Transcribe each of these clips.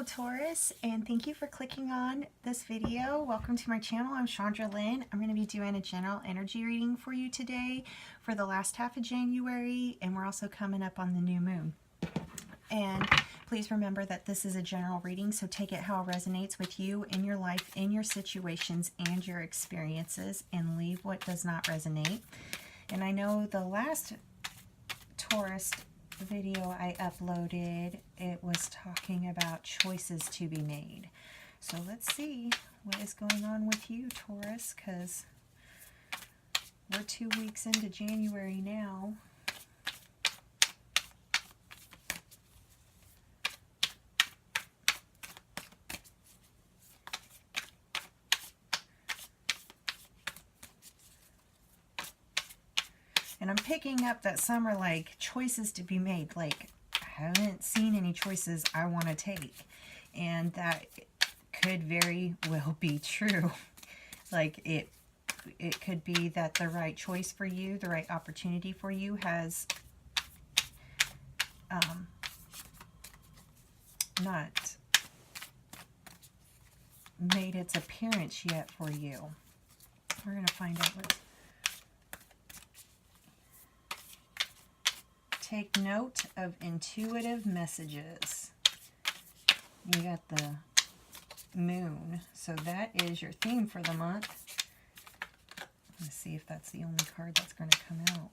Hello Taurus, and thank you for clicking on this video. Welcome to my channel. I'm Chandra Lynn. I'm going to be doing a general energy reading for you today for the last half of January, and we're also coming up on the new moon. And please remember that this is a general reading, so take it how it resonates with you in your life, in your situations, and your experiences, and leave what does not resonate. And I know the last Taurus video I uploaded, it was talking about choices to be made. So let's see what is going on with you, Taurus, because we're 2 weeks into January now. And I'm picking up that some are like choices to be made. Like, I haven't seen any choices I want to take. And that could very well be true. Like, it could be that the right choice for you, the right opportunity for you has not made its appearance yet for you. We're going to find out what... Take note of intuitive messages. You got the moon, so that is your theme for the month. Let's see if that's the only card that's going to come out.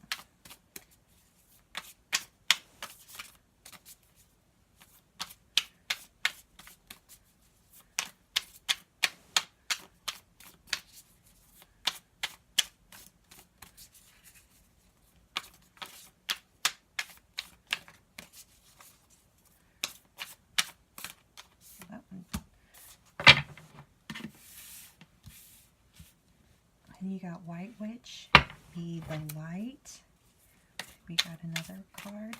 And you got White Witch, be the light. We got another card.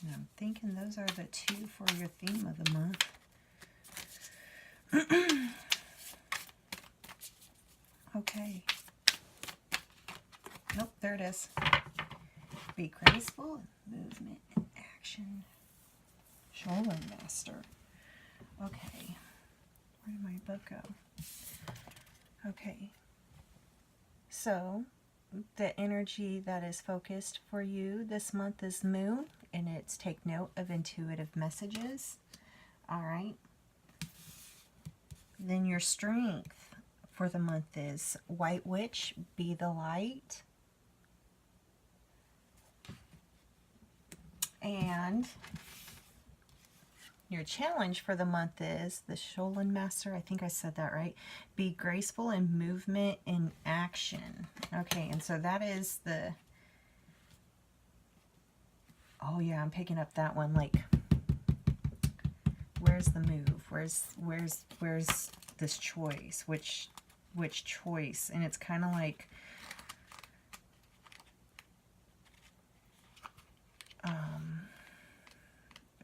And I'm thinking those are the two for your theme of the month. Okay. Nope, there it is. Be graceful, movement, and action. Shoulder Master. Okay. Where did my book go? Okay. So, the energy that is focused for you this month is Moon, and it's take note of intuitive messages. All right. Then your strength for the month is White Witch, be the light. And your challenge for the month is the Shoulder Master. I think I said that right. Be graceful in movement and action. Okay, and so that is the... Oh yeah, I'm picking up that one. Like, where's the move? Where's this choice? Which choice? And it's kind of like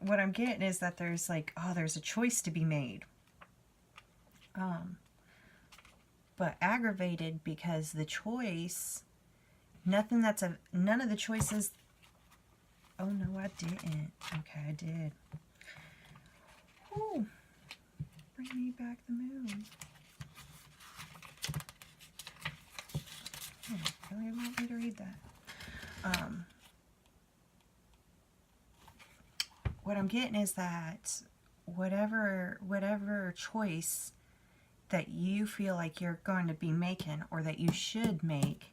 what I'm getting is that there's like, oh, there's a choice to be made. But aggravated because the choice, none of the choices. Oh no, I didn't. Okay, I did. Ooh, bring me back the moon. Oh, really want me to read that? What I'm getting is that whatever choice that you feel like you're going to be making or that you should make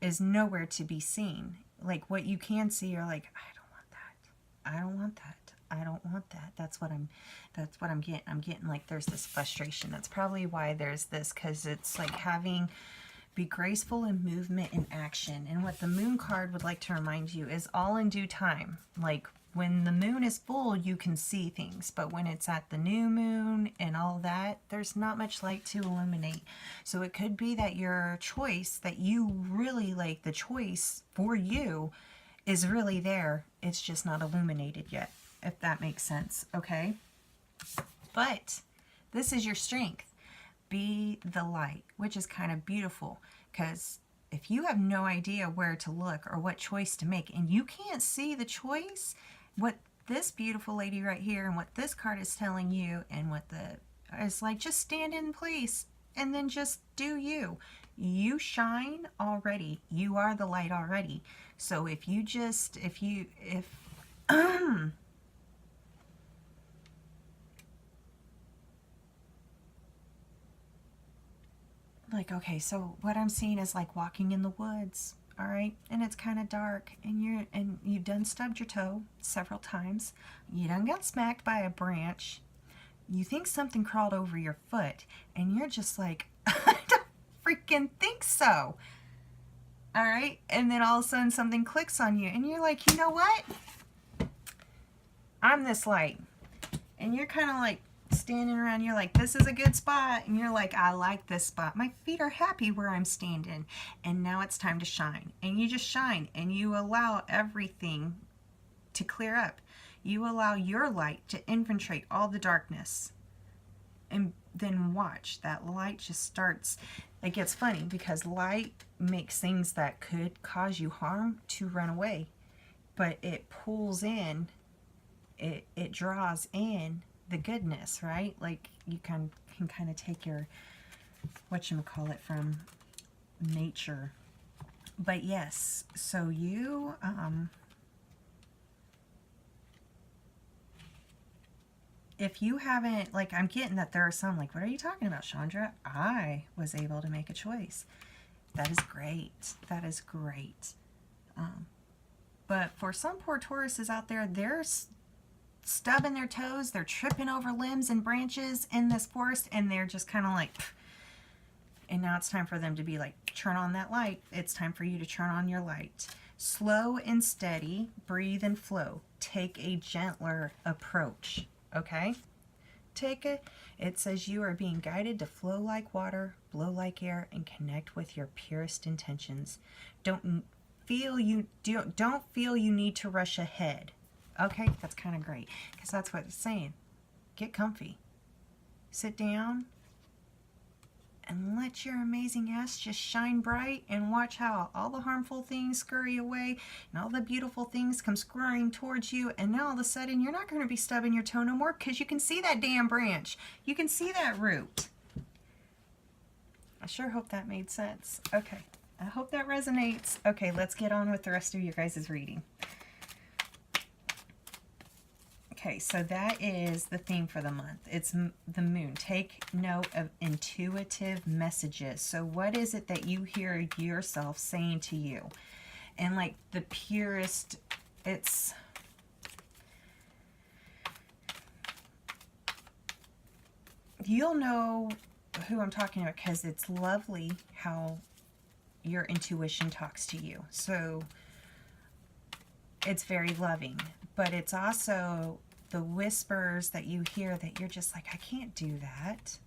is nowhere to be seen. Like, what you can see, you're like, I don't want that. I don't want that. I don't want that. That's what I'm getting. I'm getting like there's this frustration. That's probably why there's this, because it's like be graceful in movement and action. And what the moon card would like to remind you is all in due time. Like when the moon is full, you can see things, but when it's at the new moon and all that, there's not much light to illuminate. So it could be that your choice, that you really like, the choice for you is really there. It's just not illuminated yet, if that makes sense. Okay. But this is your strength. Be the light, which is kind of beautiful, because if you have no idea where to look or what choice to make, and you can't see the choice, what this beautiful lady right here and what this card is telling you, and what is like, just stand in place and then just do you. You shine already. You are the light already. So if like, okay, so what I'm seeing is like walking in the woods, all right, and it's kind of dark, and you've done stubbed your toe several times. You done got smacked by a branch. You think something crawled over your foot, and you're just like, I don't freaking think so. All right, and then all of a sudden something clicks on you, and you're like, you know what? I'm this light, and you're kind of like standing around, you're like, this is a good spot, and you're like, I like this spot, my feet are happy where I'm standing, and now it's time to shine. And you just shine, and you allow everything to clear up. You allow your light to infiltrate all the darkness, and then watch that light just starts. It gets funny because light makes things that could cause you harm to run away, but it pulls in, it draws in the goodness, right? Like you can kind of take your whatchamacallit from nature. But yes, so you if you haven't, like, I'm getting that there are some like, what are you talking about, Chandra? I was able to make a choice. That is great. That is great. But for some poor Tauruses out there, they're stubbing their toes, they're tripping over limbs and branches in this forest, and they're just kind of like, pff. And now it's time for them to be like, turn on that light. It's time for you to turn on your light. Slow and steady, breathe and flow. Take a gentler approach, okay? It says you are being guided to flow like water, blow like air, and connect with your purest intentions. Don't feel you need to rush ahead. Okay, that's kind of great, because that's what it's saying. Get comfy. Sit down and let your amazing ass just shine bright, and watch how all the harmful things scurry away and all the beautiful things come scurrying towards you, and now all of a sudden you're not going to be stubbing your toe no more, because you can see that damn branch. You can see that root. I sure hope that made sense. Okay, I hope that resonates. Okay, let's get on with the rest of your guys' reading. Okay, so that is the theme for the month. It's the moon. Take note of intuitive messages. So what is it that you hear yourself saying to you? And like the purest, it's... You'll know who I'm talking about, because it's lovely how your intuition talks to you. So it's very loving, but it's also the whispers that you hear that you're just like, I can't do that.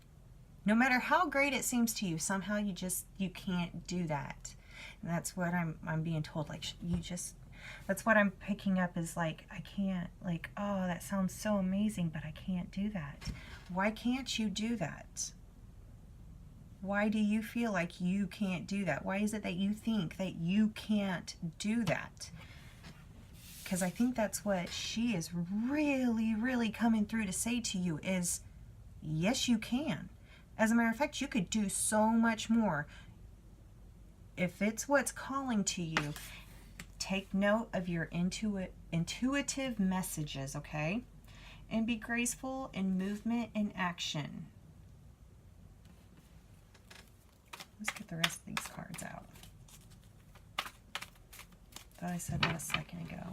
No matter how great it seems to you, somehow you can't do that. And that's what I'm being told. Like, that's what I'm picking up is like, I can't, like, oh, that sounds so amazing, but I can't do that. Why can't you do that? Why do you feel like you can't do that? Why is it that you think that you can't do that? Because I think that's what she is really, really coming through to say to you is, yes, you can. As a matter of fact, you could do so much more. If it's what's calling to you, take note of your intuitive messages, okay? And be graceful in movement and action. Let's get the rest of these cards out. Thought I said that a second ago.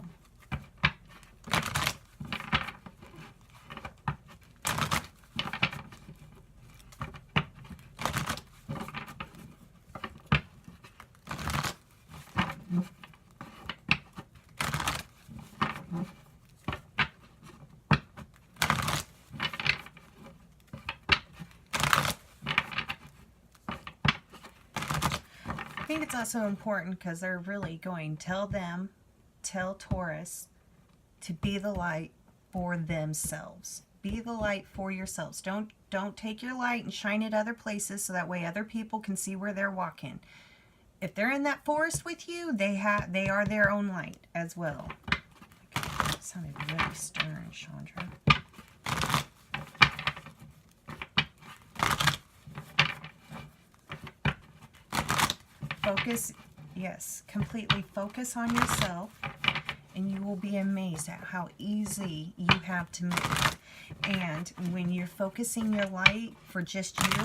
think it's also important because they're really going, tell Taurus to be the light for themselves. Be the light for yourselves. Don't take your light and shine it other places so that way other people can see where they're walking. If they're in that forest with you, they are their own light as well. That sounded really stern, Chandra. Focus, yes, completely focus on yourself, and you will be amazed at how easy you have to move. And when you're focusing your light for just you,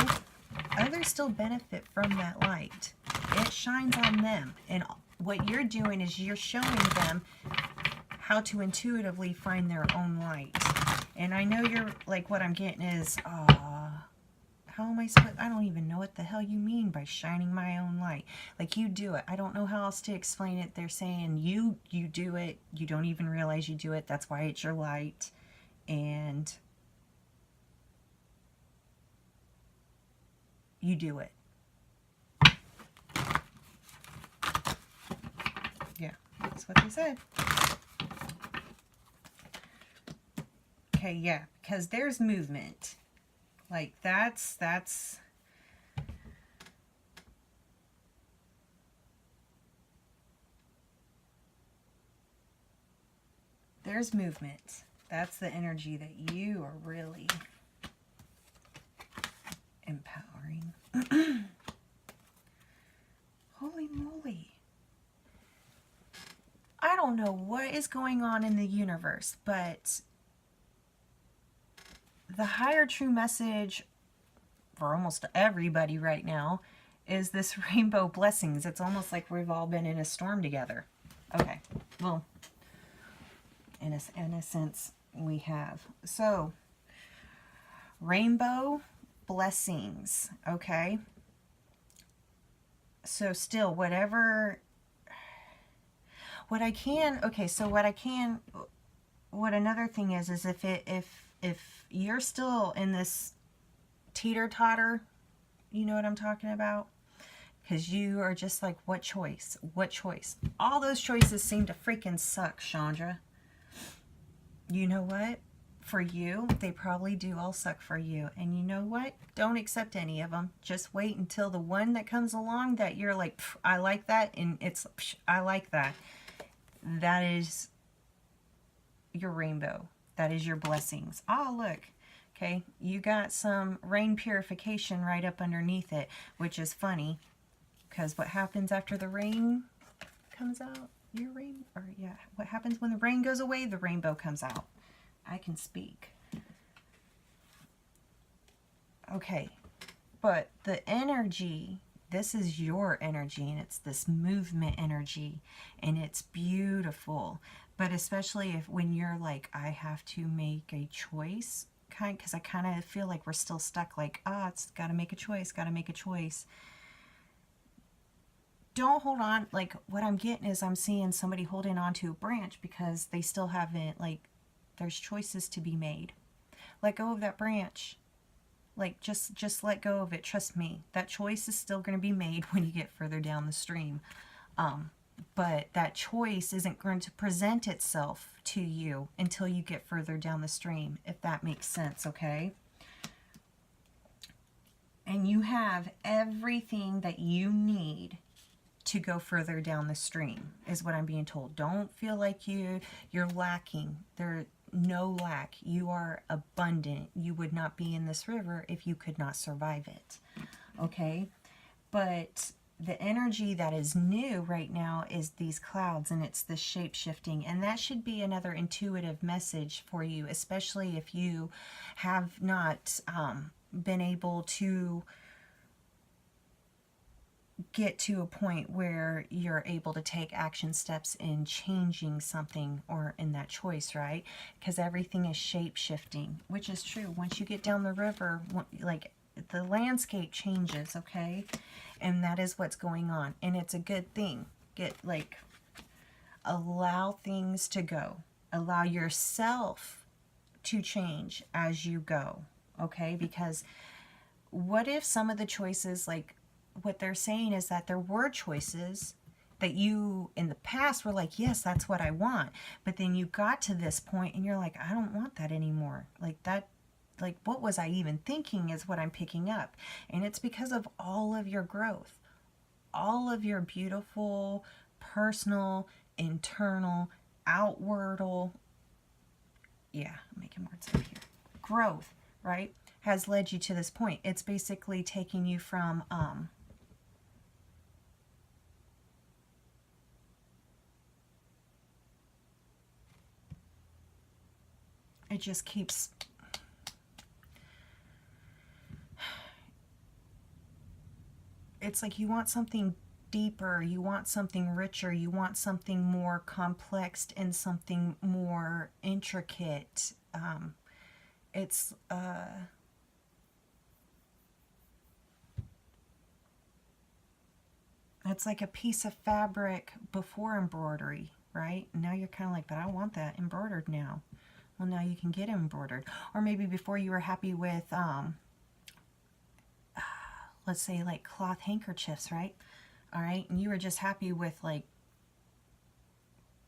others still benefit from that light. It shines on them. And what you're doing is you're showing them how to intuitively find their own light. And I know you're like, what I'm getting is, how am I supposed, I don't even know what the hell you mean by shining my own light. Like, you do it. I don't know how else to explain it. They're saying you do it. You don't even realize you do it. That's why it's your light. And you do it. Yeah, that's what they said. Okay, yeah, because there's movement. Like, that's there's movement. That's the energy that you are really empowering. Holy moly. I don't know what is going on in the universe, but the higher true message for almost everybody right now is this rainbow blessings. It's almost like we've all been in a storm together. Okay, well, in a sense, we have. So, rainbow blessings, okay? So still, what another thing is if you're still in this teeter-totter, you know what I'm talking about? Because you are just like, what choice? What choice? All those choices seem to freaking suck, Chandra. You know what? For you, they probably do all suck for you. And you know what? Don't accept any of them. Just wait until the one that comes along that you're like, I like that, and it's, I like that. That is your rainbow. That is your blessings. Oh, look. Okay, you got some rain purification right up underneath it, which is funny, because what happens after the rain comes out? What happens when the rain goes away? The rainbow comes out. I can speak. Okay, but the energy, this is your energy, and it's this movement energy, and it's beautiful. But especially when you're like, I have to make a choice, because I kind of feel like we're still stuck, like, it's got to make a choice, got to make a choice. Don't hold on. Like, what I'm getting is I'm seeing somebody holding on to a branch because they still haven't, like, there's choices to be made. Let go of that branch. Like, just let go of it. Trust me. That choice is still going to be made when you get further down the stream. But that choice isn't going to present itself to you until you get further down the stream, if that makes sense, okay? And you have everything that you need to go further down the stream, is what I'm being told. Don't feel like you're lacking. There's no lack. You are abundant. You would not be in this river if you could not survive it, okay? But the energy that is new right now is these clouds, and it's the shape shifting, and that should be another intuitive message for you, especially if you have not been able to get to a point where you're able to take action steps in changing something or in that choice, right? Because everything is shape shifting, which is true. Once you get down the river, like, the landscape changes, okay? And that is what's going on, and it's a good thing. Allow things to go. Allow yourself to change as you go, okay? Because what if some of the choices, like, what they're saying is that there were choices that you in the past were like, yes, that's what I want. But then you got to this point and you're like, I don't want that anymore. Like that, like what was I even thinking is what I'm picking up. And it's because of all of your growth, all of your beautiful, personal, internal, outwardal, yeah, I'm making words up here, growth, right, has led you to this point. It's basically taking you from, it just keeps, it's like you want something deeper, you want something richer, you want something more complex and something more intricate. It's like a piece of fabric before embroidery, right? Now you're kind of like, but I want that embroidered now. Well, now you can get it embroidered. Or maybe before you were happy with, let's say like cloth handkerchiefs, right? All right, and you were just happy with like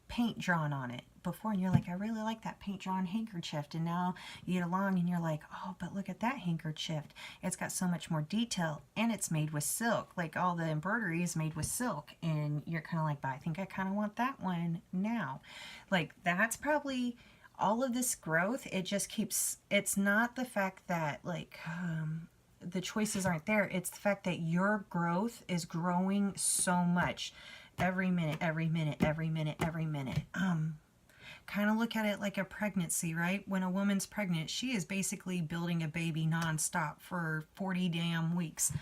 paint drawn on it before, and you're like, I really like that paint drawn handkerchief. And now you get along and you're like, oh, but look at that handkerchief. It's got so much more detail and it's made with silk. Like all the embroidery is made with silk. And you're kind of like, but I think I kind of want that one now. Like that's probably all of this growth. It just keeps, it's not the fact that like, the choices aren't there. It's the fact that your growth is growing so much every minute, every minute, every minute, every minute. Kind of look at it like a pregnancy, right? When a woman's pregnant, she is basically building a baby nonstop for 40 damn weeks.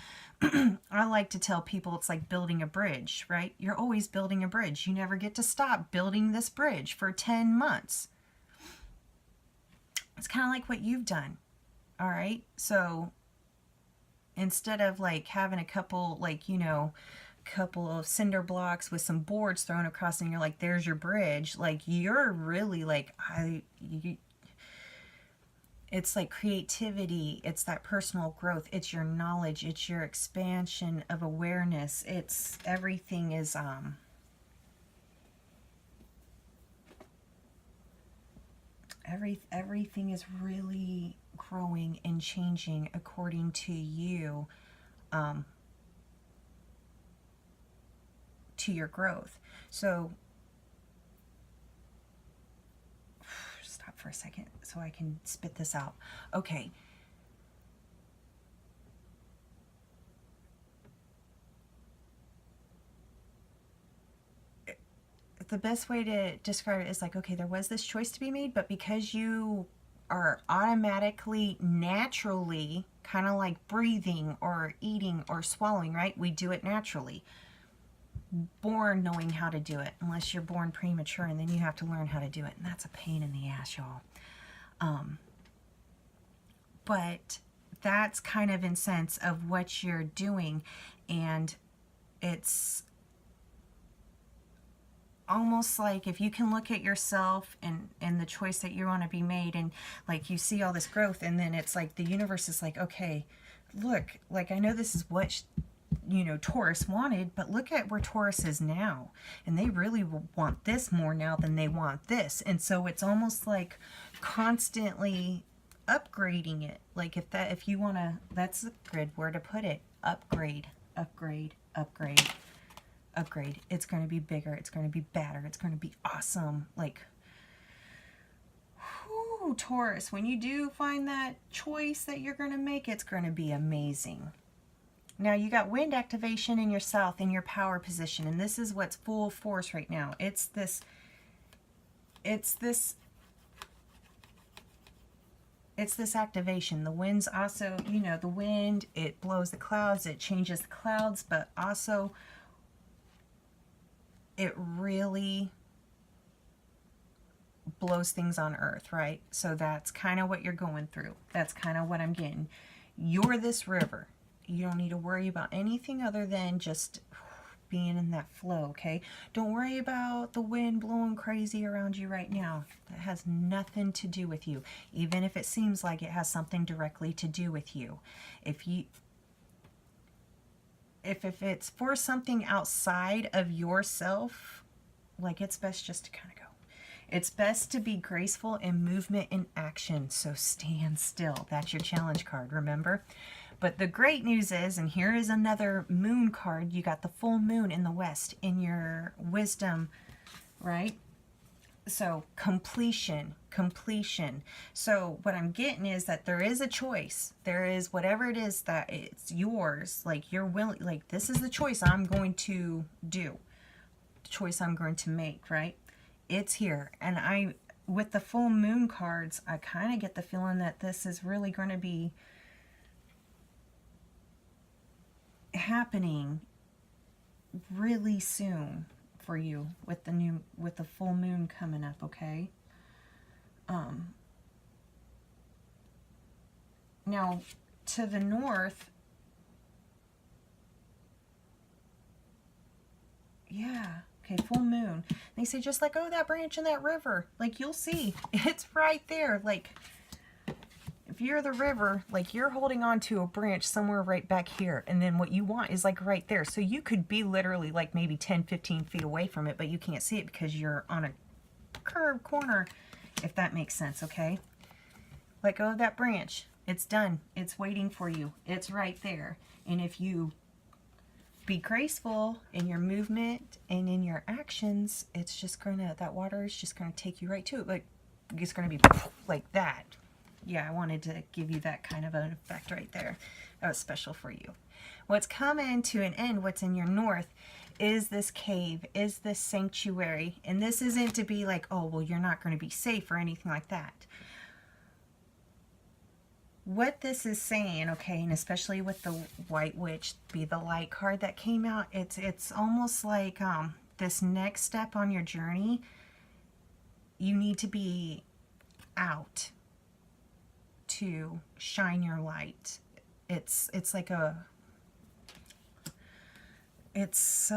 I like to tell people it's like building a bridge, right? You're always building a bridge. You never get to stop building this bridge for 10 months. It's kind of like what you've done. All right. So instead of like having a couple, like, you know, couple of cinder blocks with some boards thrown across and you're like, there's your bridge. Like you're really like, it's like creativity. It's that personal growth. It's your knowledge. It's your expansion of awareness. It's everything is, everything is really growing and changing according to you, to your growth. So stop for a second so I can spit this out. Okay. The best way to describe it is like, okay, there was this choice to be made, but because you are automatically, naturally, kind of like breathing or eating or swallowing, right? We do it naturally. Born knowing how to do it, unless you're born premature and then you have to learn how to do it. And that's a pain in the ass, y'all. But that's kind of in sense of what you're doing. And it's almost like if you can look at yourself and the choice that you want to be made, and like you see all this growth, and then it's like the universe is like, okay, look, like I know this is what you know Taurus wanted, but look at where Taurus is now, and they really want this more now than they want this. And so it's almost like constantly upgrading it. Like if you want to, that's a good word to put it, upgrade, upgrade, upgrade, upgrade. It's going to be bigger, it's going to be better, it's going to be awesome. Like, whoo, Taurus, when you do find that choice that you're going to make, it's going to be amazing. Now you got wind activation in your south in your power position, and this is what's full force right now. It's this activation. The wind's also, you know, the wind, it blows the clouds, it changes the clouds, but also it really blows things on earth, right? So that's kind of what you're going through. That's kind of what I'm getting. You're this river. You don't need to worry about anything other than just being in that flow, okay? Don't worry about the wind blowing crazy around you right now. That has nothing to do with you, even if it seems like it has something directly to do with you. if it's for something outside of yourself, like, it's best just to kind of go. It's best to be graceful in movement and action, so stand still. That's your challenge card, remember? But the great news is, and here is another moon card, you got the full moon in the west in your wisdom, right? So completion. So what I'm getting is that there is a choice. There is whatever it is that it's yours, like you're willing, like this is the choice I'm going to do, the choice I'm going to make, right? It's here. And with the full moon cards, I kind of get the feeling that this is really going to be happening really soon for you with the full moon coming up, okay? Now to the north, yeah, okay, full moon. They say just like, oh, that branch in that river, like you'll see, it's right there. Like if you're the river, like you're holding on to a branch somewhere right back here, and then what you want is like right there. So you could be literally like maybe 10-15 feet away from it, but you can't see it because you're on a curved corner, if that makes sense, okay? Let go of that branch. It's done. It's waiting for you. It's right there. And if you be graceful in your movement and in your actions, it's just gonna, that water is just gonna take you right to it. Like it's gonna be like that. Yeah, I wanted to give you that kind of an effect right there. That was special for you. What's coming to an end, what's in your north, is this cave, is this sanctuary. And this isn't to be like, oh, well, you're not going to be safe or anything like that. What this is saying, okay, and especially with the White Witch, be the light card that came out, it's almost like this next step on your journey, you need to be out to shine your light. It's like a, it's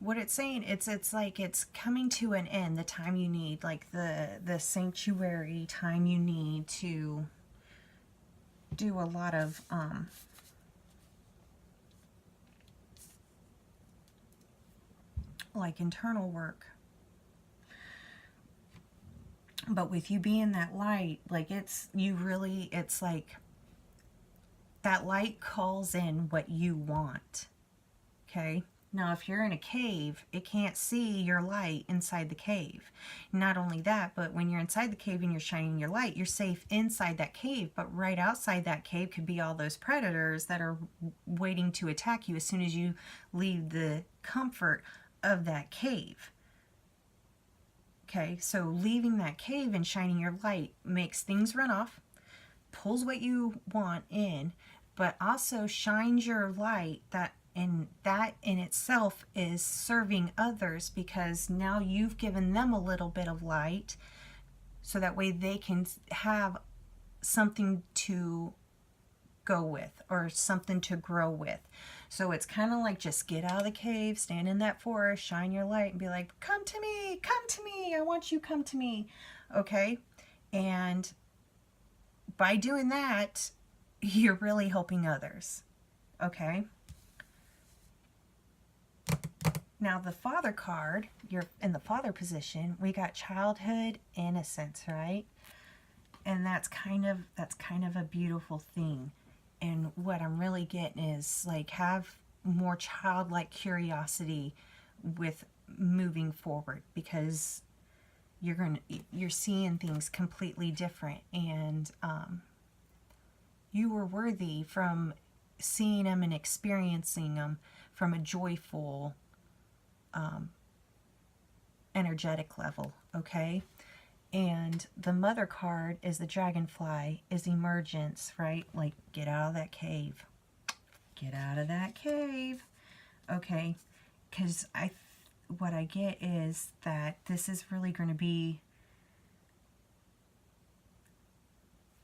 what it's saying, it's like it's coming to an end, the time you need, like the sanctuary time you need to do a lot of like internal work. But with you being that light, like it's like that light calls in what you want, okay? Now, if you're in a cave, it can't see your light inside the cave. Not only that, but when you're inside the cave and you're shining your light, you're safe inside that cave. But right outside that cave could be all those predators that are waiting to attack you as soon as you leave the comfort of that cave. Okay, so leaving that cave and shining your light makes things run off, pulls what you want in, but also shines your light that in itself is serving others, because now you've given them a little bit of light so that way they can have something to go with or something to grow with. So it's kind of like, just get out of the cave, stand in that forest, shine your light and be like, come to me, I want you, come to me. Okay, and by doing that, you're really helping others. Okay, now the Father card, you're in the Father position, we got childhood innocence, right? And that's kind of a beautiful thing. And what I'm really getting is like, have more childlike curiosity with moving forward, because you're seeing things completely different, and you were worthy from seeing them and experiencing them from a joyful energetic level. Okay, and the Mother card is the dragonfly, is emergence, right? Like, get out of that cave. Get out of that cave. Okay, because what I get is that this is really going to be,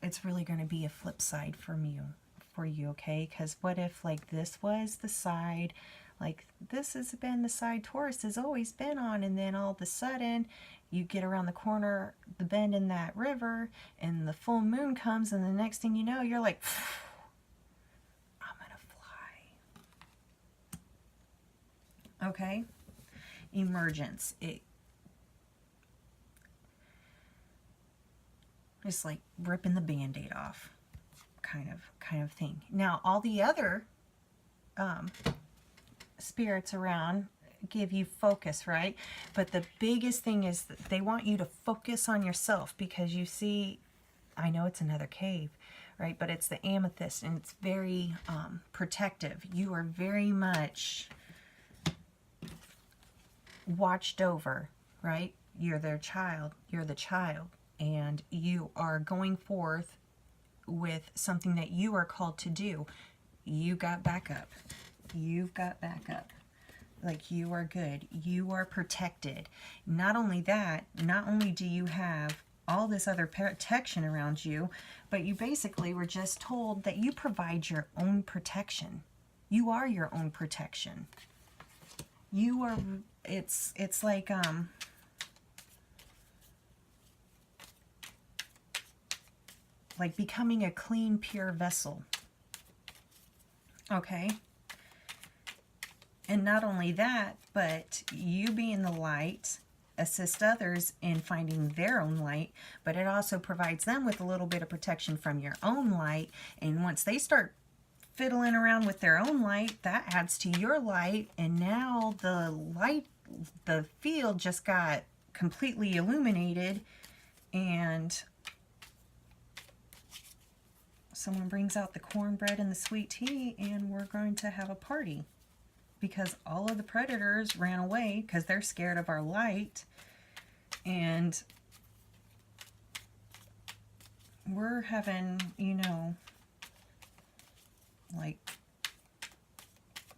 it's really going to be a flip side for you, okay? Because what if like this was the side, like this has been the side Taurus has always been on, and then all of a sudden you get around the corner, the bend in that river, and the full moon comes, and the next thing you know, you're like, I'm gonna fly. Okay? Emergence. It's like ripping the band-aid off kind of thing. Now, all the other spirits around give you focus, right? But the biggest thing is that they want you to focus on yourself, because you see, I know it's another cave, right? But it's the amethyst, and it's very protective. You are very much watched over, right? You're their child. You're the child. And you are going forth with something that you are called to do. You got backup. You've got backup. Like, you are good. You are protected. Not only that, not only do you have all this other protection around you, but you basically were just told that you provide your own protection. You are your own protection. You are, it's like, becoming a clean, pure vessel. Okay? And not only that, but you being the light, assist others in finding their own light, but it also provides them with a little bit of protection from your own light. And once they start fiddling around with their own light, that adds to your light, and now the field just got completely illuminated, and someone brings out the cornbread and the sweet tea, and we're going to have a party. Because all of the predators ran away because they're scared of our light. And we're having, you know, like,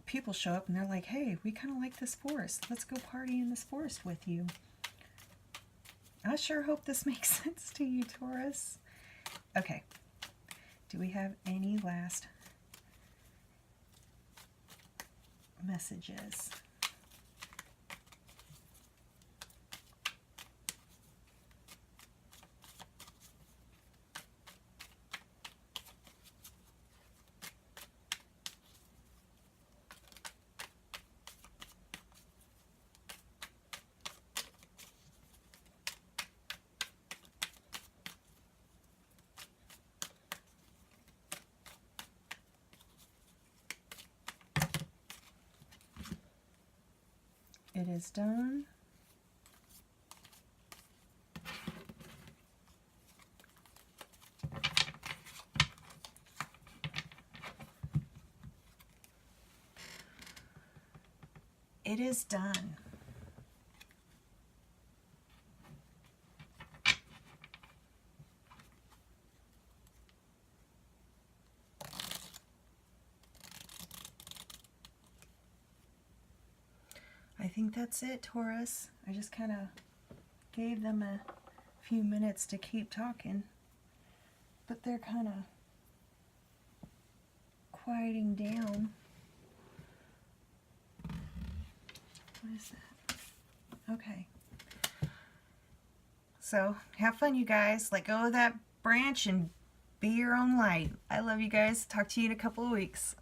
people show up and they're like, hey, we kind of like this forest. Let's go party in this forest with you. I sure hope this makes sense to you, Taurus. Okay. Do we have any last messages? It is done. It is done. I think that's it, Taurus. I just kind of gave them a few minutes to keep talking, but they're kind of quieting down. What is that? Okay. So, have fun, you guys. Let go of that branch and be your own light. I love you guys. Talk to you in a couple of weeks.